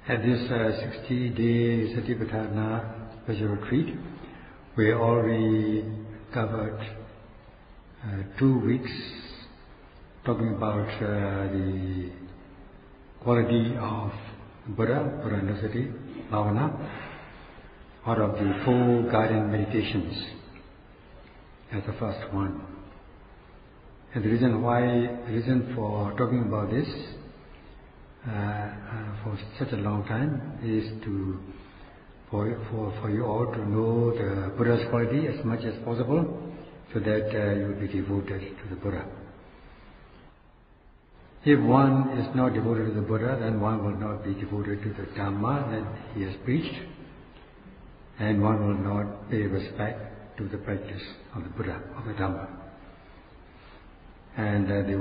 At this 60-day Satipatthana special retreat, we already covered 2 weeks talking about the quality of Buddha, Buddha-Nusati, Bhavana, out of the 4 guiding meditations as the first one. And the reason for talking about this for such a long time is for you all to know the Buddha's quality as much as possible, so that you will be devoted to the Buddha. If one is not devoted to the Buddha, then one will not be devoted to the Dhamma that he has preached, and one will not pay respect to the practice of the Buddha, of the Dhamma. And you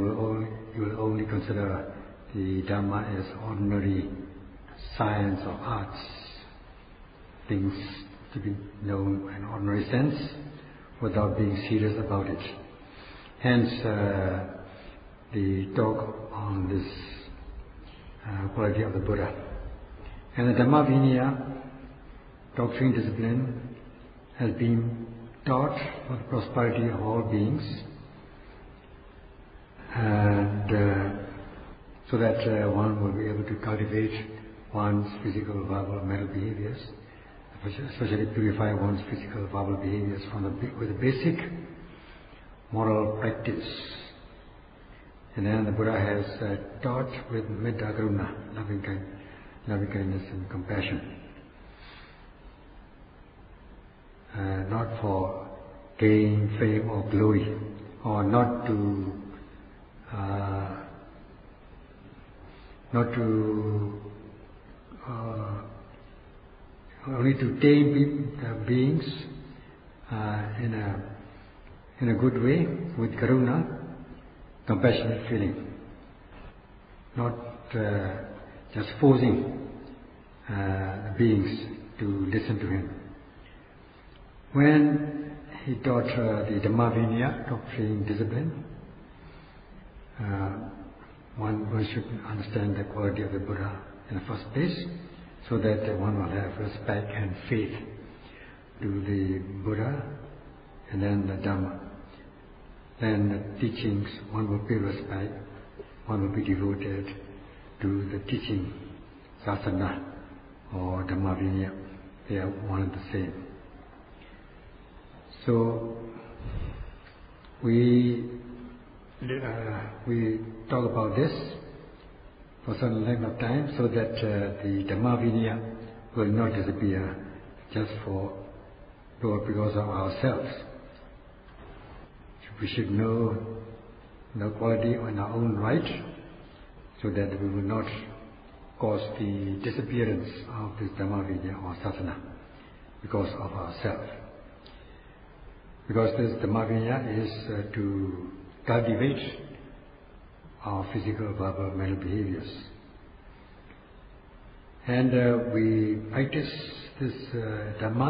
will only consider the Dhamma as ordinary science or arts, things to be known in ordinary sense without being serious about it. Hence the talk on this quality of the Buddha. And the Dhamma Vinaya, doctrine discipline, has been taught for the prosperity of all beings, and so that one will be able to cultivate one's physical, verbal, and mental behaviors, especially purify one's physical, verbal behaviors with a basic moral practice. And then the Buddha has taught with metta karuna, loving kindness and compassion. Not for gain, fame or glory, or not to only to tame beings in a good way with karuna, compassionate feeling, not just forcing beings to listen to him. When he taught the Dhamma Vinaya, doctrine discipline, one should understand the quality of the Buddha in the first place, so that one will have respect and faith to the Buddha and then the Dhamma. Then the teachings, one will pay respect, one will be devoted to the teaching, sasana or Dhamma Vinaya. They are one and the same. So we talk about this for some length of time, so that the Dhamma Vinaya will not disappear just because of ourselves. We should know the quality in our own right, so that we will not cause the disappearance of this Dhamma Vinaya or Sasana because of ourselves. Because this Dhamma Vinaya is to cultivate our physical, verbal, mental behaviors. And we practice this Dhamma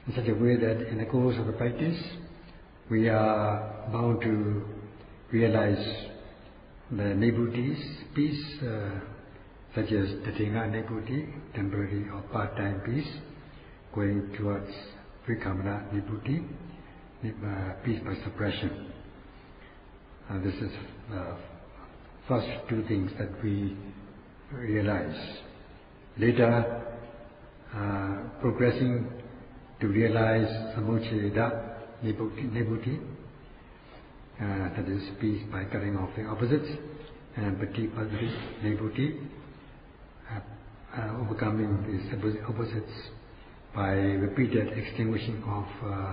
in such a way that in the course of the practice we are bound to realize the nibbuttis, peace, such as Tathena nibbutti, temporary or part-time peace, going towards Vikamana nibbutti, peace by suppression. This is the first 2 things that we realize. Later, progressing to realize samucceda nibbutti, that is peace by cutting off the opposites, and patipadhi nibbutti, overcoming these opposites by repeated extinguishing of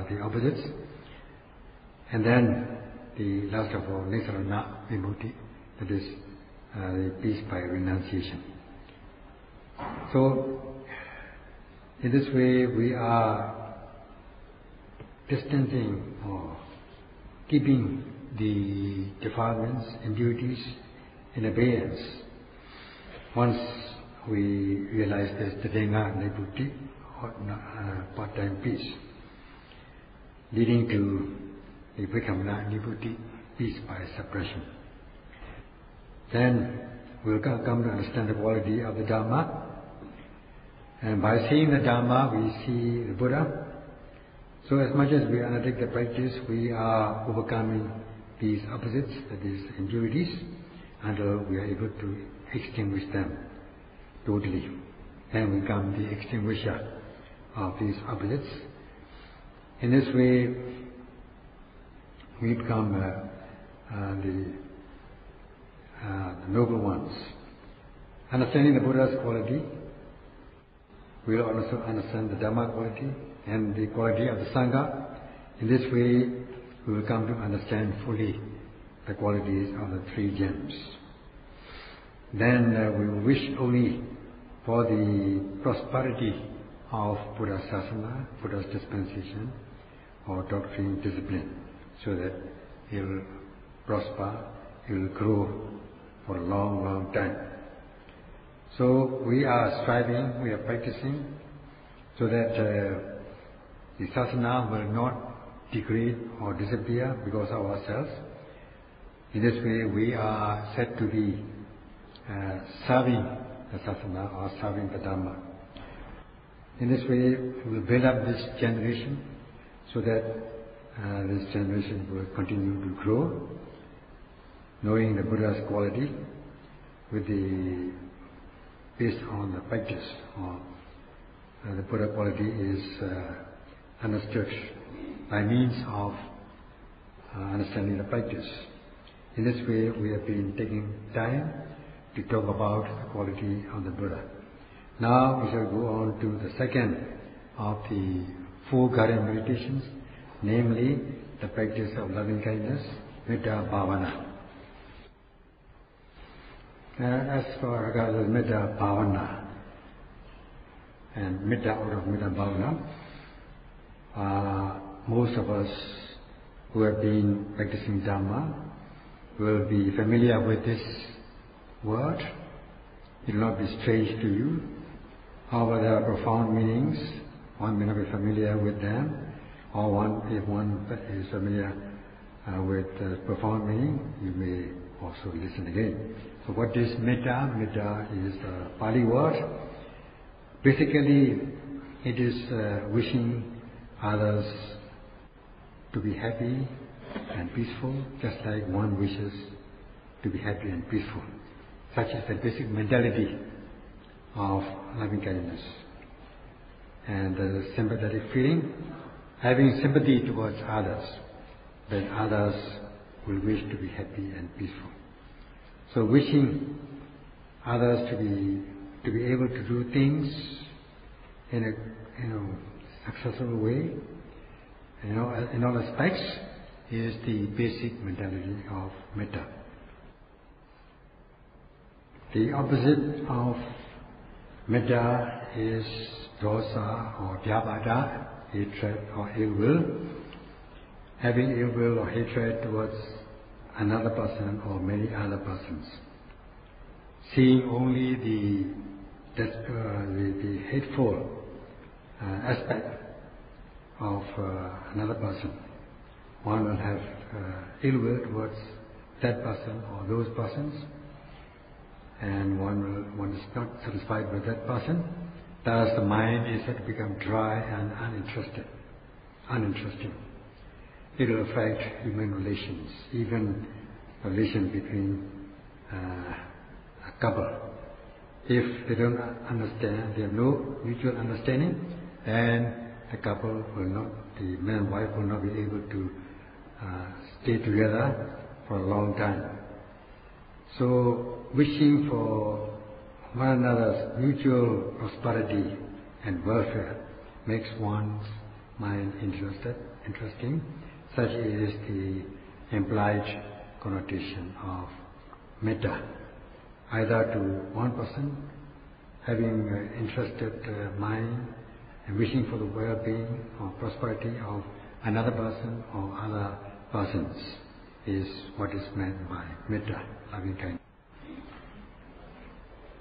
the opposites, and then the last of all, nisarana vimukti, that is the peace by renunciation. So, in this way we are distancing or keeping the defilements, impurities in abeyance. Once we realize this Tathena nibbutti, or part-time peace, leading to the Vikamana nibbutti, peace by suppression. Then we'll come to understand the quality of the Dhamma. And by seeing the Dhamma, we see the Buddha. So as much as we undertake the practice, we are overcoming these opposites, that is, impurities, until we are able to extinguish them totally. Then we become the extinguisher of these opposites. In this way, we become the noble ones. Understanding the Buddha's quality, we will also understand the Dhamma quality and the quality of the Sangha. In this way, we will come to understand fully the qualities of the three gems. Then we will wish only for the prosperity of Buddha's Sasana, Buddha's dispensation, or doctrine discipline, so that he will prosper, he will grow for a long, long time. So we are striving, we are practicing, so that the Sasana will not degrade or disappear because of ourselves. In this way, we are said to be serving the Sasana or serving the Dhamma. In this way, we will build up this generation so that this generation will continue to grow, knowing the Buddha's quality based on the practice. The Buddha quality is understood by means of understanding the practice. In this way, we have been taking time to talk about the quality of the Buddha. Now we shall go on to the second of the four guided meditations, namely the practice of loving kindness, Metta Bhavana. As for regards Metta Bhavana and Metta out of Metta Bhavana, most of us who have been practicing Dhamma will be familiar with this word. It will not be strange to you. However, there are profound meanings. One may not be familiar with them, or if one is familiar with the profound meaning, you may also listen again. So what is metta? Metta is a Pali word. Basically, it is wishing others to be happy and peaceful, just like one wishes to be happy and peaceful. Such is the basic mentality of loving kindness. And the sympathetic feeling, having sympathy towards others, that others will wish to be happy and peaceful. So wishing others to be able to do things in a successful way, in all aspects, is the basic mentality of metta. The opposite of metta is dosa or vyavada, hatred or ill will. Having ill will or hatred towards another person or many other persons. Seeing only the hateful aspect of another person. One will have ill will towards that person or those persons, and one is not satisfied with that person. Thus the mind is said to become dry and uninteresting. It will affect human relations, even relation between a couple. If they don't understand, they have no mutual understanding, then the couple will not, the man and wife will not be able to stay together for a long time. So wishing for one another's mutual prosperity and welfare makes one's mind interesting. Such is the implied connotation of metta. Either to one person, having interested mind and wishing for the well-being or prosperity of another person or other persons is what is meant by metta, loving kindness.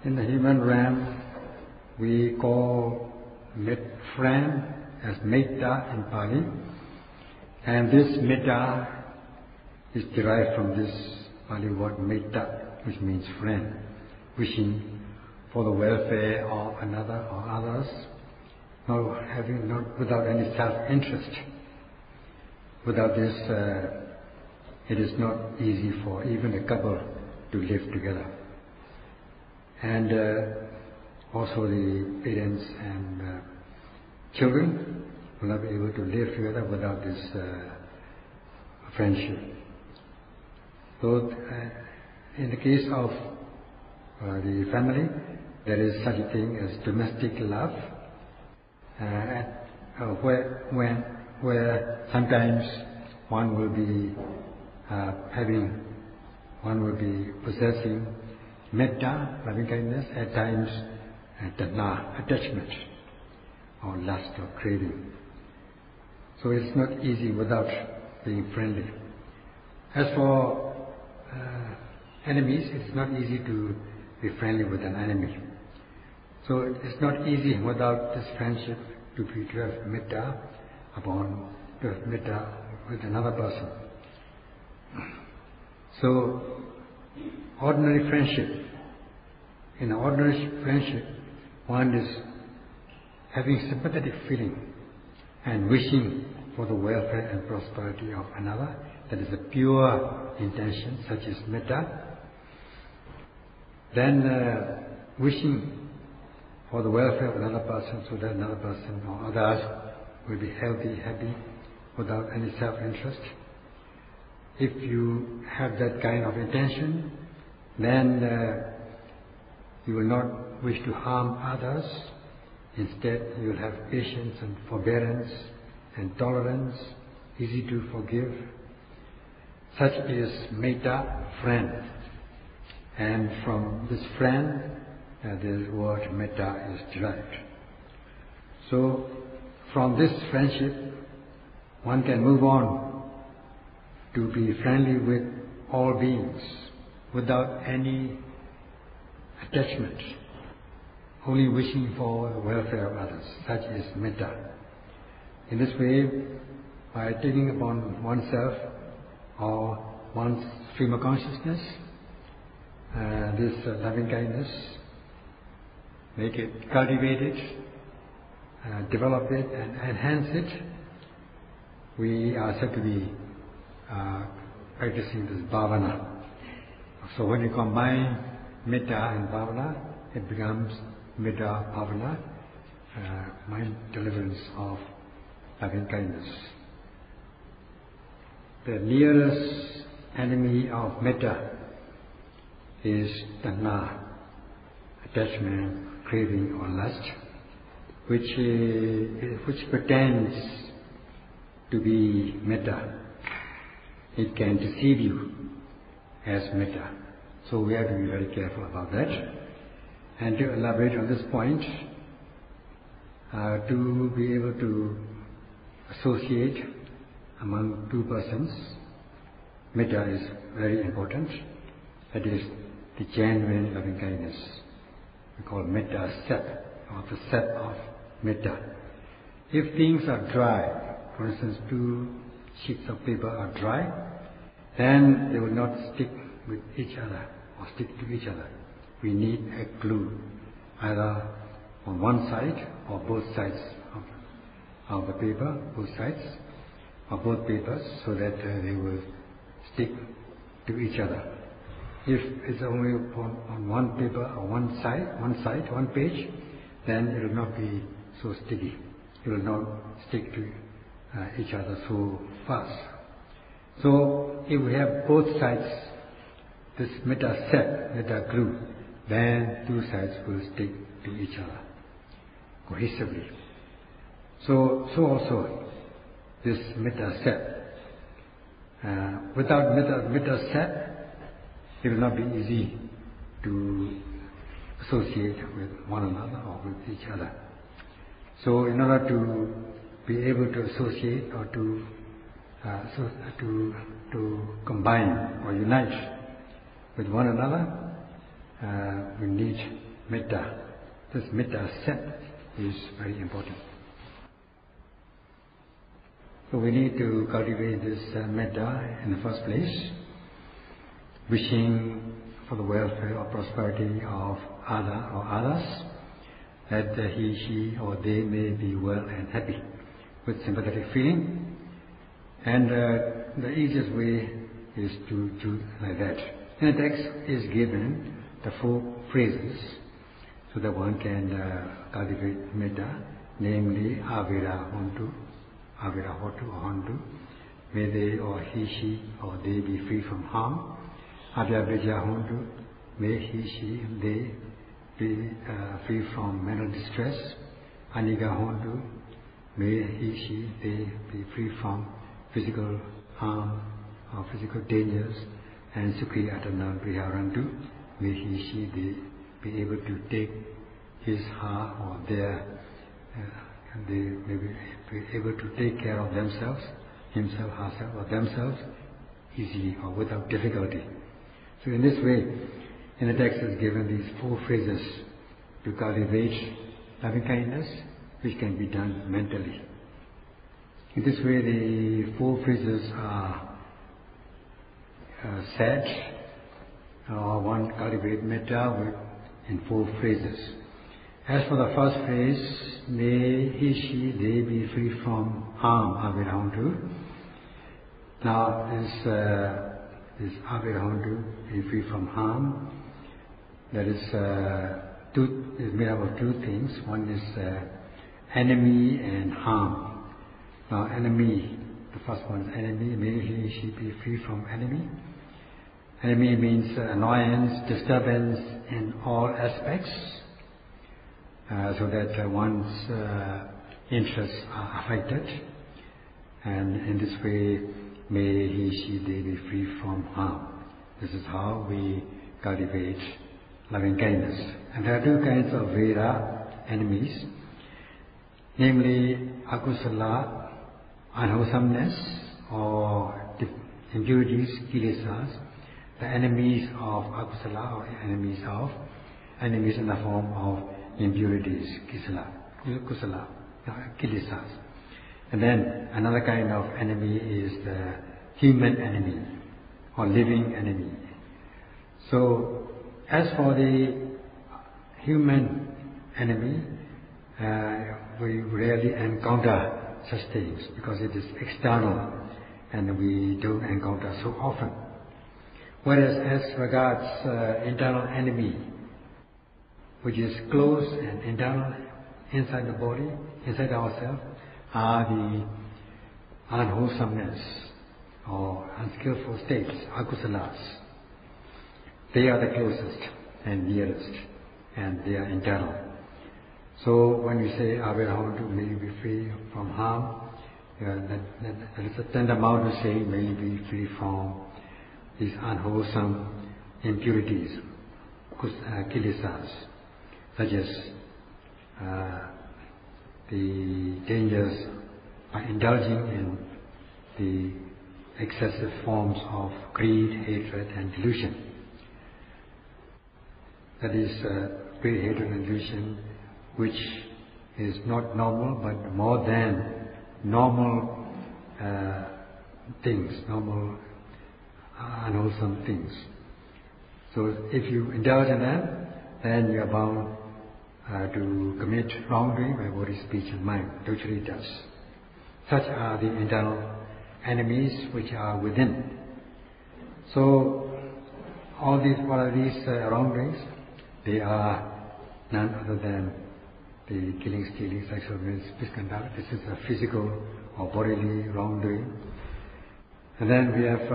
In the human realm, we call friend as metta in Pali, and this metta is derived from this Pali word metta, which means friend. wishing for the welfare of another or others, not without any self-interest. Without this, it is not easy for even a couple to live together. And also the parents and children will not be able to live together without this friendship. So in the case of the family, there is such a thing as domestic love, where sometimes one will be possessing metta, loving kindness, at times tanha, attachment, or lust or craving. So it's not easy without being friendly. As for enemies, it's not easy to be friendly with an enemy. So it's not easy without this friendship to have metta with another person. So ordinary friendship, in an ordinary friendship, one is having sympathetic feeling and wishing for the welfare and prosperity of another. That is a pure intention, such as metta. Then wishing for the welfare of another person, so that another person or others will be healthy, happy, without any self-interest. If you have that kind of intention, then you will not wish to harm others. Instead, you will have patience and forbearance and tolerance, easy to forgive. Such is metta, friend. And from this friend, the word metta is derived. So, from this friendship, one can move on to be friendly with all beings without any attachment, only wishing for the welfare of others. Such is metta. In this way, by taking upon oneself or one's stream of consciousness, this loving kindness, make it, cultivate it, develop it and enhance it, we are said to be practicing this bhavana. So when you combine metta and bhavana, it becomes metta bhavana, mind deliverance of loving kindness. The nearest enemy of metta is tanha, attachment, craving or lust, which pretends to be metta. It can deceive you as metta. So we have to be very careful about that. And to elaborate on this point, to be able to associate among two persons, metta is very important. That is the genuine loving kindness. We call metta sap, or the sap of metta. If things are dry, for instance, two sheets of paper are dry, then they will not stick with each other or stick to each other. We need a glue, either on one side or both sides of the paper, both sides or both papers, so that they will stick to each other. If it's only on one paper or one page, then it will not be so sticky. It will not stick to each other so fast. So if we have both sides, this metta set, metta glue, then two sides will stick to each other cohesively. So also this metta set. Without metta set, it will not be easy to associate with one another or with each other. So in order to be able to associate or to combine or unite with one another, we need metta. This metta set is very important. So we need to cultivate this metta in the first place, wishing for the welfare or prosperity of others, that he, she or they may be well and happy, with sympathetic feeling. And the easiest way is to do like that. In the text is given the 4 phrases so that one can cultivate metta, namely Avira Hontu, Avira Hotu or Hontu. May they or he, she or they be free from harm. Abhyabhija Hontu, may he, she, they be free from mental distress. Aniga Hontu, may he, she, they be free from physical harm or physical dangers. And Sukhi Atana Priharantu, may he, she, they be able to take his, her or their, they may be able to take care of themselves, himself, herself or themselves easily or without difficulty. So in this way, in the text is given these 4 phrases to cultivate loving kindness, which can be done mentally. In this way, the 4 phrases are said, or one cultivate metta in 4 phrases. As for the first phrase, may he, she, they be free from harm, Avirantu. Now, this Avirantu, be free from harm, that is made up of 2 things. One is enemy and harm. Now, enemy, the first one is enemy, may he, she be free from enemy. Enemy means annoyance, disturbance in all aspects, so that one's interests are affected, and in this way may he, she, they be free from harm. This is how we cultivate loving kindness. And there are 2 kinds of Veda enemies, namely akusala, unwholesomeness, or impurities, kilesas, the enemies of akusala or enemies in the form of impurities, kusala, kilesas. And then another kind of enemy is the human enemy or living enemy. So as for the human enemy, we rarely encounter such things because it is external and we don't encounter so often. Whereas as regards internal enemy, which is close and internal, inside the body, inside ourselves, are the unwholesomeness or unskillful states, akusalas. They are the closest and nearest, and they are internal. So when we say Avirahantu, may you be free from harm, that is a tantamount to say, may you be free from these unwholesome impurities, kilesas, such as the dangers by indulging in the excessive forms of greed, hatred and delusion. That is greed, hatred and delusion, which is not normal but more than normal things, normal unwholesome things. So if you indulge in them, then you are bound to commit wrongdoing by body, speech and mind, which it does. Such are the internal enemies which are within. So all these, what are these wrongdoings? They are none other than the killing, stealing, sexual misconduct. This is a physical or bodily wrongdoing. And then we have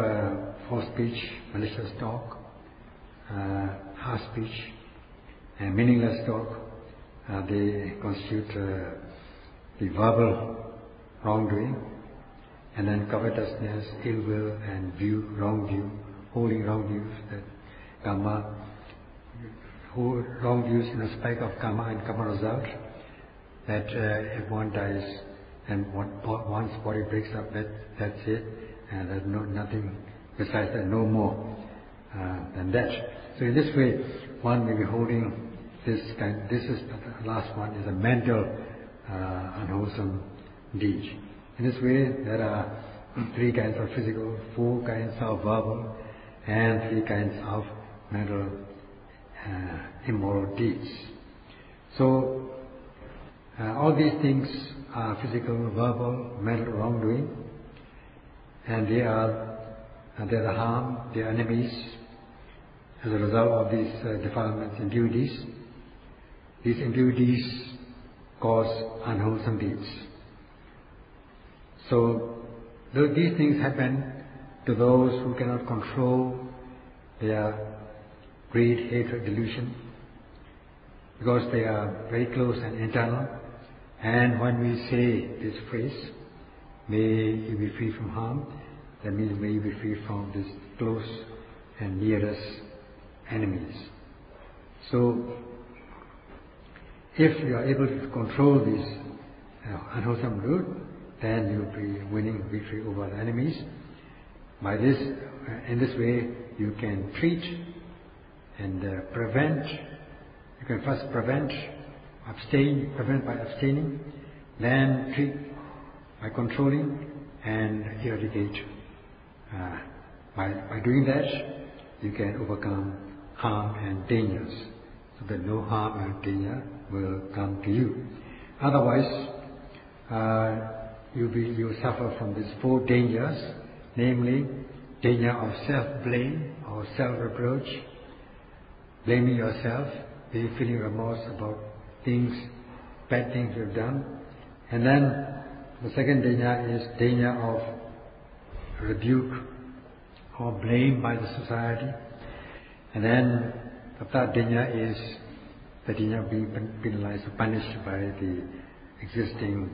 false speech, malicious talk, harsh speech, and meaningless talk. They constitute the verbal wrongdoing. And then covetousness, ill will, and wrong view, holding wrong views, that karma, wrong views in respect of karma and karma result, that if one dies and one's body breaks up, that's it, and there's nothing besides that, no more than that. So in this way, one may be holding this kind. This is the last one, is a mental unwholesome deed. In this way, there are 3 kinds of physical, 4 kinds of verbal, and 3 kinds of mental, immoral deeds. So, all these things are physical, verbal, mental wrongdoing, and they are the harm, they are enemies as a result of these defilements, impurities. These impurities cause unwholesome deeds. So, these things happen to those who cannot control their greed, hatred, delusion, because they are very close and internal. And when we say this phrase, may you be free from harm, that means may you be free from these close and nearest enemies. So, if you are able to control this unwholesome root, then you will be winning victory over the enemies. By this, in this way, you can treat and prevent. You can first prevent by abstaining, then treat by controlling, and eradicate. By doing that, you can overcome harm and dangers, so that no harm and danger will come to you. Otherwise, you suffer from these four dangers, namely danger of self-blame or self-reproach, blaming yourself, feeling remorse about things, bad things you've done. And then the second danger is danger of rebuke or blame by the society. And then the third danger is the danger of being penalized or punished by the existing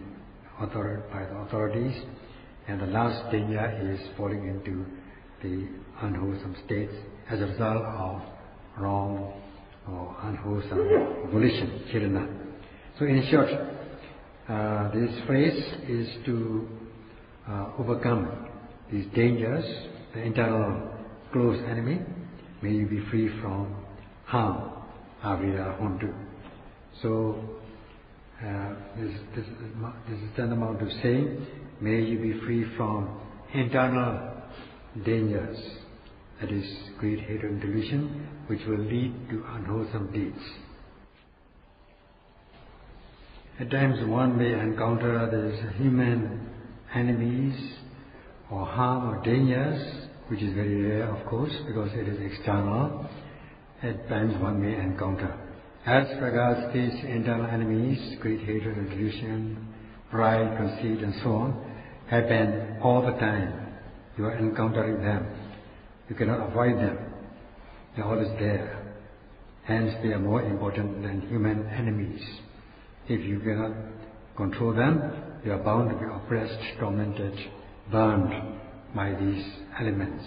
authorities. And the last danger is falling into the unwholesome states as a result of wrong or unwholesome volition, chirana. So in short, this phrase is to overcome these dangers, the internal close enemy. May you be free from harm, avira hontu. So this is tantamount to saying, may you be free from internal dangers, that is greed, hatred and delusion, which will lead to unwholesome deeds. At times one may encounter these human enemies or harm or dangers, which is very rare of course, because it is external. At times one may encounter. As regards these internal enemies, greed, hatred and delusion, pride, conceit and so on, happen all the time. You are encountering them. You cannot avoid them. They are always there. Hence they are more important than human enemies. If you cannot control them, you are bound to be oppressed, tormented, burned by these elements.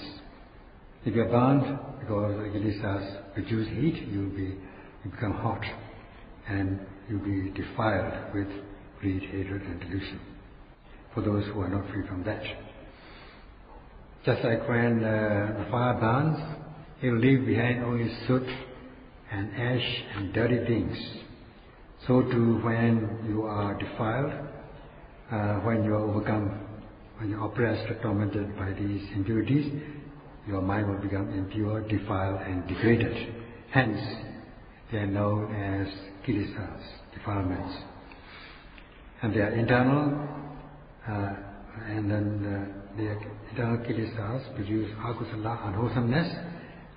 If you are burned because the kilesas produce heat, you become hot and you will be defiled with greed, hatred and delusion. For those who are not free from that. Just like when the fire burns, it will leave behind only soot and ash and dirty things. So too when you are defiled, when you are overcome, when you are oppressed or tormented by these impurities, your mind will become impure, defiled and degraded. Hence, they are known as kilesas, defilements. And they are internal, and then the internal kilesas produce akusala, unwholesomeness,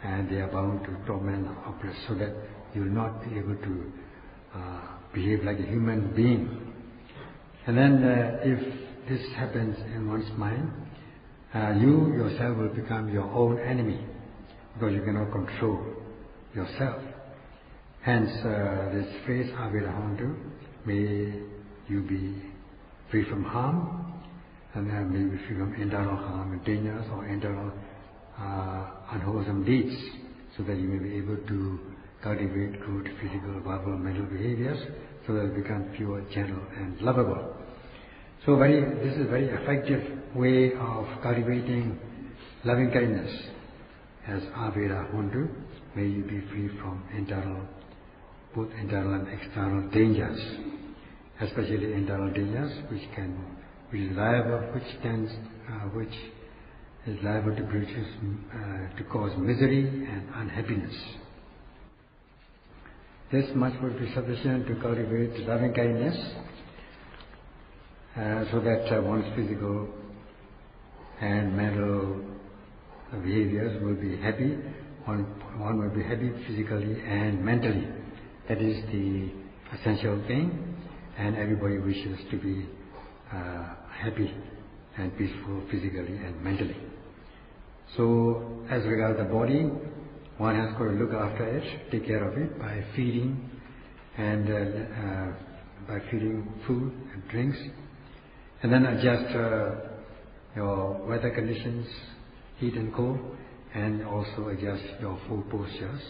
and they are bound to torment and oppress, so that you will not be able to behave like a human being. And then if this happens in one's mind, you yourself will become your own enemy, because you cannot control yourself. Hence this phrase, avira hontu, may you be free from harm, and then may you be free from internal harm and dangers or internal unwholesome deeds, so that you may be able to cultivate good physical, verbal, mental behaviors, so that you become pure, gentle and lovable. So this is a very effective way of cultivating loving kindness as avira hontu. May you be free from both internal and external dangers, especially internal dangers which is liable, which is liable to produce, to cause misery and unhappiness. This much would be sufficient to cultivate loving kindness, so that one's physical and mental behaviors will be happy. One will be happy physically and mentally. That is the essential thing, and everybody wishes to be happy and peaceful physically and mentally. So, as regards the body, one has got to look after it, take care of it by feeding and by feeding food and drinks, and then adjust your weather conditions, heat and cold, and also adjust your full postures.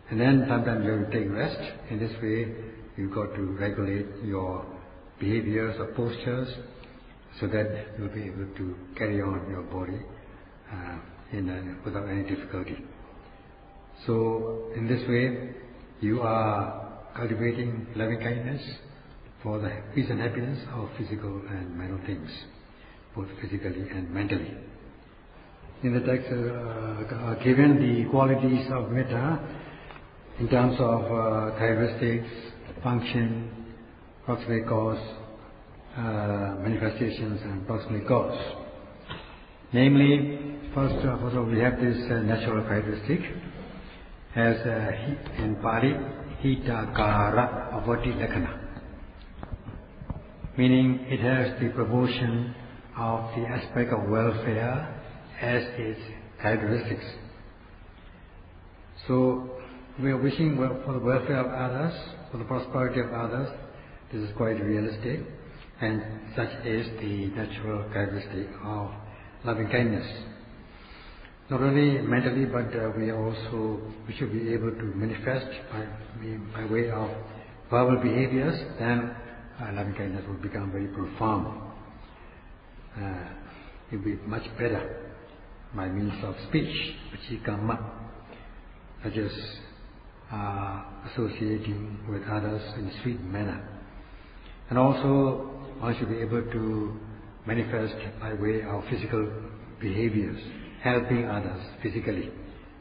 And then sometimes you have to take rest. In this way, you've got to regulate your behaviors or postures so that you'll be able to carry on your body without any difficulty. So, in this way, you are cultivating loving kindness for the peace and happiness of physical and mental things, both physically and mentally. In the text are given the qualities of metta in terms of characteristics, function, proximate cause, manifestations and proximate cause. Namely, first of all, we have this natural characteristic as in Pali, hita kara avati lakkhana, meaning it has the proportion of the aspect of welfare as its characteristics. So, we are wishing for the welfare of others, for the prosperity of others. This is quite realistic, and such is the natural characteristic of loving kindness. Not only mentally, but we should be able to manifest by way of verbal behaviors. Then loving kindness will become very profound. It will be much better by means of speech, vachikama, such as associating with others in a sweet manner. And also, one should be able to manifest by way of physical behaviors, helping others physically.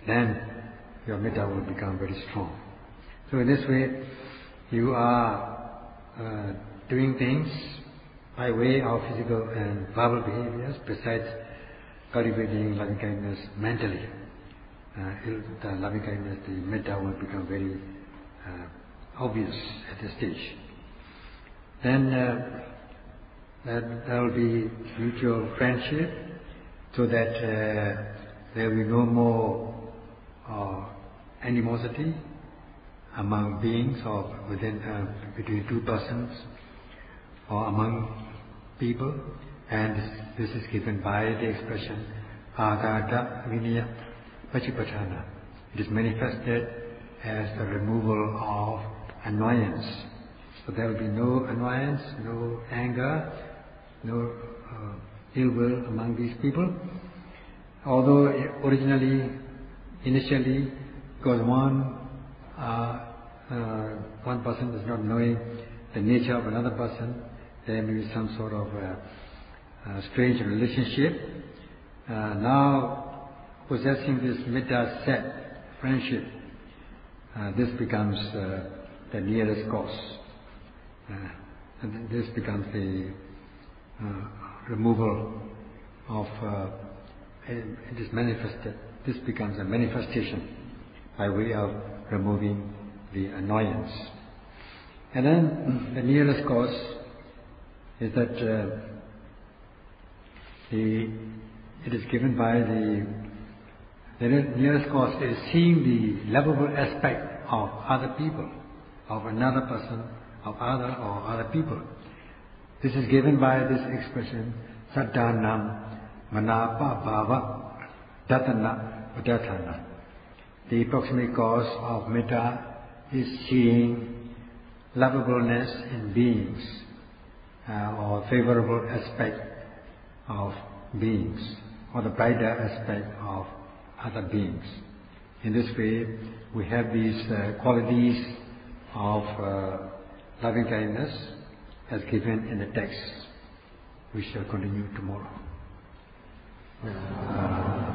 Then your metta will become very strong. So in this way, you are doing things by way of physical and verbal behaviors besides cultivating loving kindness mentally. The loving kindness, the metta will become very obvious at this stage. Then there will be mutual friendship, so that there will be no more animosity among beings or between two persons or among people. And this is given by the expression agata vinaya pachipatthana. It is manifested as the removal of annoyance. So there will be no annoyance, no anger, no ill will among these people. Although initially, because one person is not knowing the nature of another person, there may be some sort of strange relationship. Now, possessing this metta set friendship, this becomes the nearest cause. And this becomes the removal of it is manifested. This becomes a manifestation by way of removing the annoyance. And then the nearest cause is that it is given by the nearest cause is seeing the lovable aspect of other people, of another person, of other people. This is given by this expression, saddhanam manapa bhava datana udathana. The approximate cause of metta is seeing lovableness in beings, or favorable aspect of beings, or the brighter aspect of other beings. In this way, we have these qualities of loving kindness as given in the text. We shall continue tomorrow. Nam